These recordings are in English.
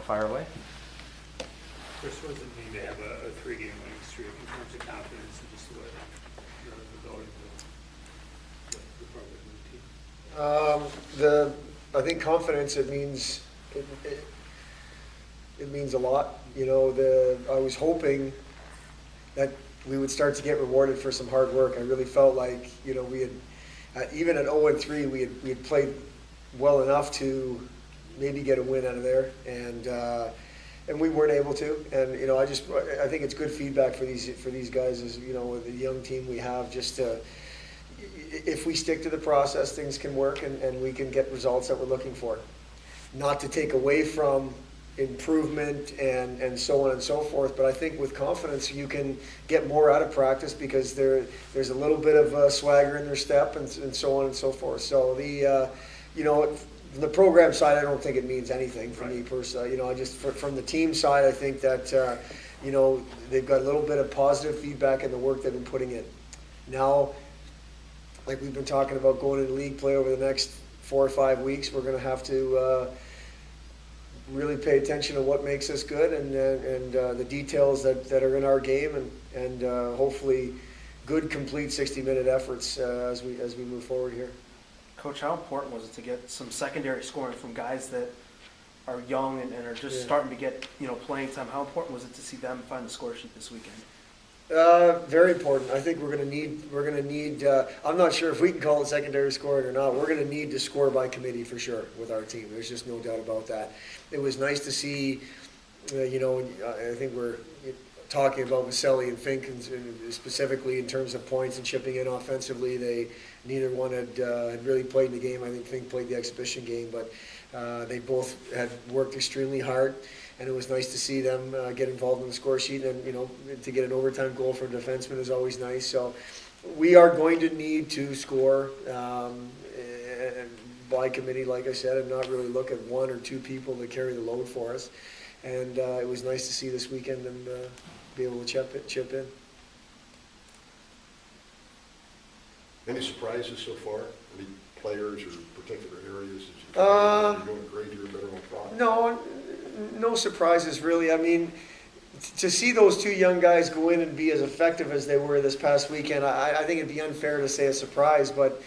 fire away. Chris, what does it mean to have a 3-game winning streak in terms of confidence and just the ability to the program team? I think confidence, it means a lot. You know, I was hoping that we would start to get rewarded for some hard work. I really felt like, you know, we had even at 0-3, we had played well enough to maybe get a win out of there, and we weren't able to. And you know, I think it's good feedback for these guys, as you know, with the young team we have. Just to, if we stick to the process, things can work, and we can get results that we're looking for. Not to take away from improvement and so on and so forth, but I think with confidence you can get more out of practice because there's a little bit of swagger in their step and so on and so forth. So you know, from the program side, I don't think it means anything for me personally. You know, I just from the team side, I think that you know, they've got a little bit of positive feedback in the work they've been putting in. Now, like we've been talking about going into league play over the next 4 or 5 weeks, we're going to have to really pay attention to what makes us good and the details that are in our game and hopefully good, complete 60-minute efforts as we move forward here. Coach, how important was it to get some secondary scoring from guys that are young and are just starting to get, you know, playing time? How important was it to see them find the score sheet this weekend? Very important. I think we're going to need. I'm not sure if we can call it secondary scoring or not. We're going to need to score by committee for sure with our team. There's just no doubt about that. It was nice to see. You know, I think we're talking about Vaselli and Fink, and specifically in terms of points and chipping in offensively. Neither one had really played in the game. I think Fink played the exhibition game, but they both had worked extremely hard. And it was nice to see them get involved in the score sheet, and you know, to get an overtime goal for a defenseman is always nice. So we are going to need to score by committee, like I said, and not really look at 1 or 2 people to carry the load for us. And it was nice to see this weekend and be able to chip in. Any surprises so far? Any players or particular areas that you're doing a great deal better on front? No surprises really. I mean, to see those 2 young guys go in and be as effective as they were this past weekend, I think it'd be unfair to say a surprise, but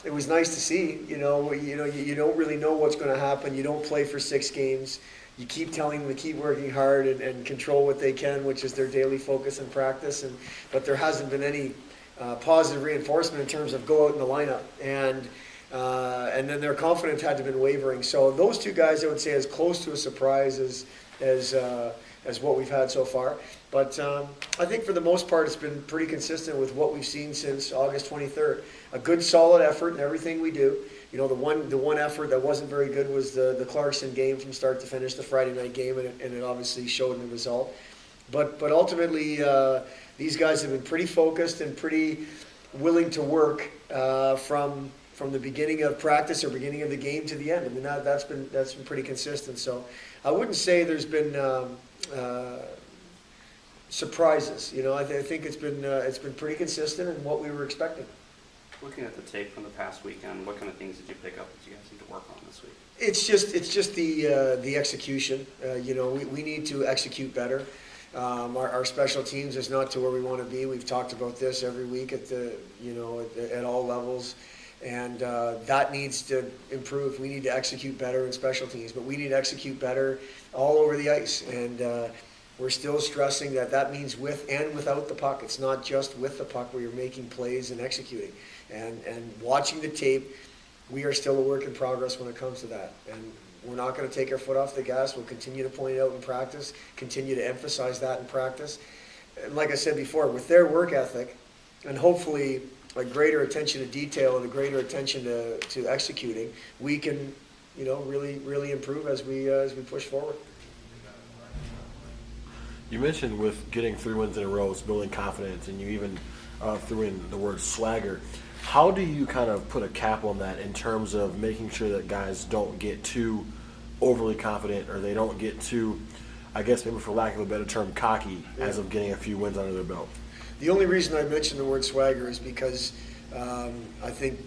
it was nice to see. You don't really know what's going to happen. You don't play for 6 games. You keep telling them to keep working hard and control what they can, which is their daily focus and practice. But there hasn't been any positive reinforcement in terms of go out in the lineup. And then their confidence had to have been wavering. So those 2 guys, I would say, as close to a surprise as what we've had so far. But I think for the most part, it's been pretty consistent with what we've seen since August 23rd. A good, solid effort in everything we do. You know, the one effort that wasn't very good was the Clarkson game from start to finish, the Friday night game, and it obviously showed in the result. But ultimately, these guys have been pretty focused and pretty willing to work from the beginning of practice or beginning of the game to the end. I mean, that's been pretty consistent. So I wouldn't say there's been surprises. You know, I think it's been pretty consistent in what we were expecting. Looking at the tape from the past weekend, what kind of things did you pick up that you guys need to work on this week? It's just the execution. You know, we need to execute better. Our special teams is not to where we want to be. We've talked about this every week at all levels. And that needs to improve. We need to execute better in special teams, but we need to execute better all over the ice. And we're still stressing that means with and without the puck. It's not just with the puck where you're making plays and executing. And watching the tape, we are still a work in progress when it comes to that. And we're not going to take our foot off the gas. We'll continue to point it out in practice, continue to emphasize that in practice. And like I said before, with their work ethic and hopefully a greater attention to detail and a greater attention to executing, we can, you know, really improve as we push forward. You mentioned with getting 3 wins in a row, it's building confidence, and you even threw in the word swagger. How do you kind of put a cap on that in terms of making sure that guys don't get too overly confident, or they don't get too, I guess maybe for lack of a better term, cocky as of getting a few wins under their belt? The only reason I mentioned the word swagger is because I think,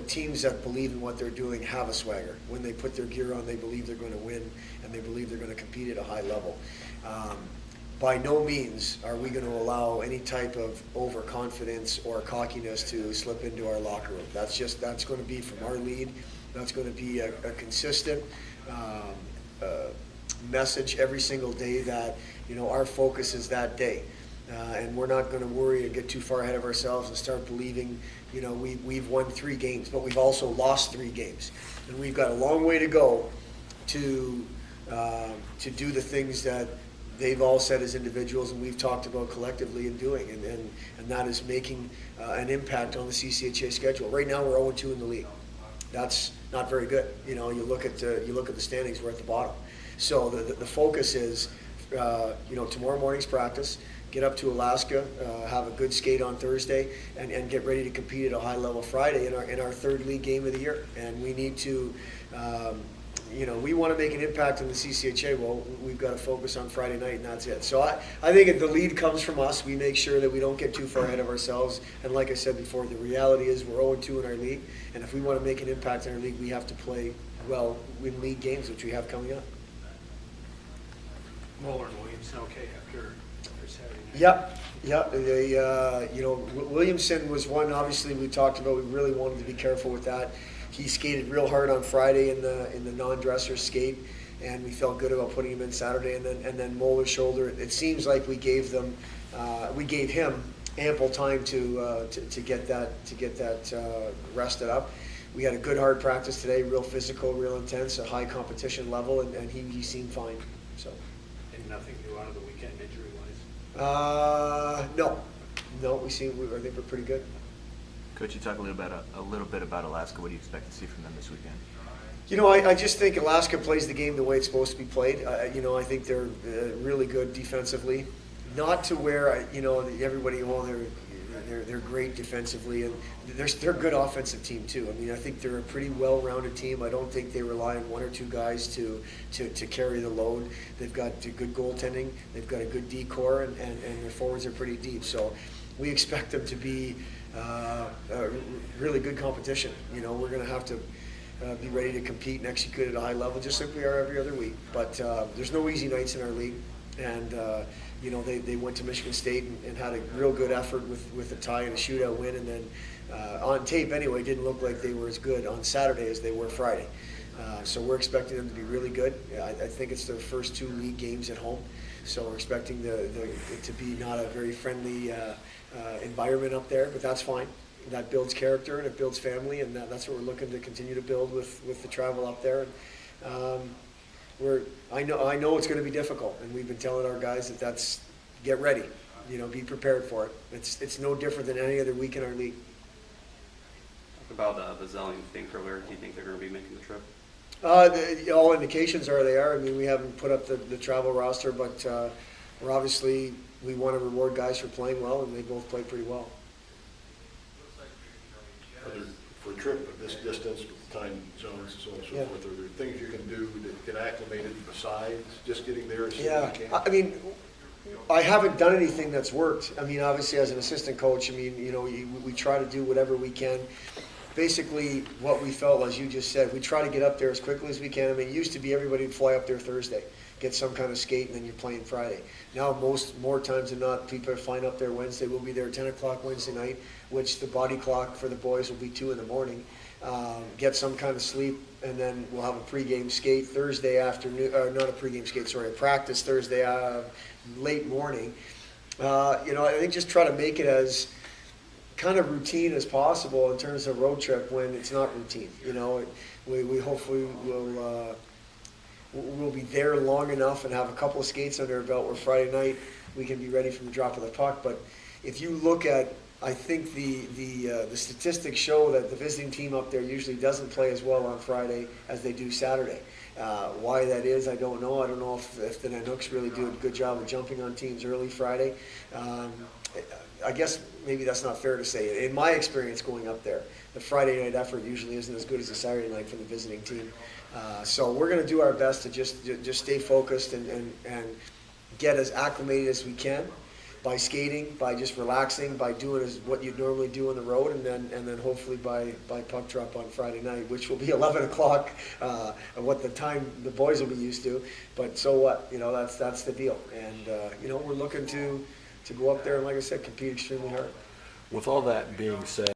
teams that believe in what they're doing have a swagger. When they put their gear on, they believe they're going to win, and they believe they're going to compete at a high level. By no means are we going to allow any type of overconfidence or cockiness to slip into our locker room. That's going to be from our lead. That's going to be a consistent message every single day that, our focus is that day. And we're not going to worry and get too far ahead of ourselves and start believing, we've won 3 games, but we've also lost 3 games. And we've got a long way to go to do the things that they've all said as individuals and we've talked about collectively in doing, and that is making an impact on the CCHA schedule. Right now we're 0-2 in the league. That's not very good. You look at the standings, we're at the bottom. So the focus is, tomorrow morning's practice, get up to Alaska, have a good skate on Thursday, and get ready to compete at a high level Friday in our 3rd league game of the year. And we need to, we want to make an impact in the CCHA. Well, we've got to focus on Friday night, and that's it. So I think the lead comes from us. We make sure that we don't get too far ahead of ourselves. And like I said before, the reality is we're 0-2 in our league. And if we want to make an impact in our league, we have to play well, win league games, which we have coming up. Moeller and Williamson okay after Saturday night? Yep. Williamson was one, obviously, we talked about. We really wanted to be careful with that. He skated real hard on Friday in the non-dresser skate, and we felt good about putting him in Saturday. And then Moeller's shoulder. It seems like we gave him ample time to get that rested up. We had a good hard practice today, real physical, real intense, a high competition level, and he seemed fine. So. And nothing new out of the weekend injury-wise? No. I think we're pretty good. Coach, you talk a little bit about Alaska. What do you expect to see from them this weekend? I just think Alaska plays the game the way it's supposed to be played. I think they're really good defensively. Not to where everybody, they're great defensively, and they're a good offensive team too. I mean, I think they're a pretty well-rounded team. I don't think they rely on 1 or 2 guys to carry the load. They've got good goaltending. They've got a good D-core, and their forwards are pretty deep. So we expect them to be a really good competition. We're going to have to be ready to compete and execute at a high level, just like we are every other week. But there's no easy nights in our league, and they went to Michigan State and had a real good effort with a tie and a shootout win, and then on tape anyway, didn't look like they were as good on Saturday as they were Friday. So we're expecting them to be really good. I think it's their first 2 league games at home, so we're expecting it to be not a very friendly environment up there, but that's fine. That builds character and it builds family, and that's what we're looking to continue to build with the travel up there. I know it's going to be difficult, and we've been telling our guys that's get ready, be prepared for it. It's no different than any other week in our league. Talk about the Zillion thing earlier. Do you think they're going to be making the trip? All indications are they are. I mean, we haven't put up the travel roster, but we want to reward guys for playing well, and they both played pretty well. For a trip of this distance, with time zones and so on and so forth, are there things you can do to get acclimated besides just getting there as soon as you can? I mean, I haven't done anything that's worked. I mean, obviously, as an assistant coach, we try to do whatever we can. Basically, what we felt, as you just said, we try to get up there as quickly as we can. I mean, it used to be everybody would fly up there Thursday, get some kind of skate, and then you're playing Friday. Now, more times than not, people are flying up there Wednesday. We'll be there at 10 o'clock Wednesday night, which the body clock for the boys will be 2 in the morning. Get some kind of sleep, and then we'll have a pregame skate Thursday afternoon, or not a pregame skate, sorry, a practice Thursday late morning. I think just try to make it as kind of routine as possible in terms of road trip when it's not routine. We hopefully we'll be there long enough and have a couple of skates under our belt where Friday night we can be ready from the drop of the puck. But if you look at, I think the statistics show that the visiting team up there usually doesn't play as well on Friday as they do Saturday. Why that is, I don't know. I don't know if the Nanooks really do a good job of jumping on teams early Friday. I guess maybe that's not fair to say. In my experience going up there, the Friday night effort usually isn't as good as the Saturday night for the visiting team. So we're going to do our best to just stay focused and get as acclimated as we can. by skating, by just relaxing, by doing what you'd normally do on the road, and then hopefully by puck drop on Friday night, which will be 11 o'clock, what the time the boys will be used to. But so what? That's the deal. And we're looking to go up there and, like I said, compete extremely hard. With all that being said,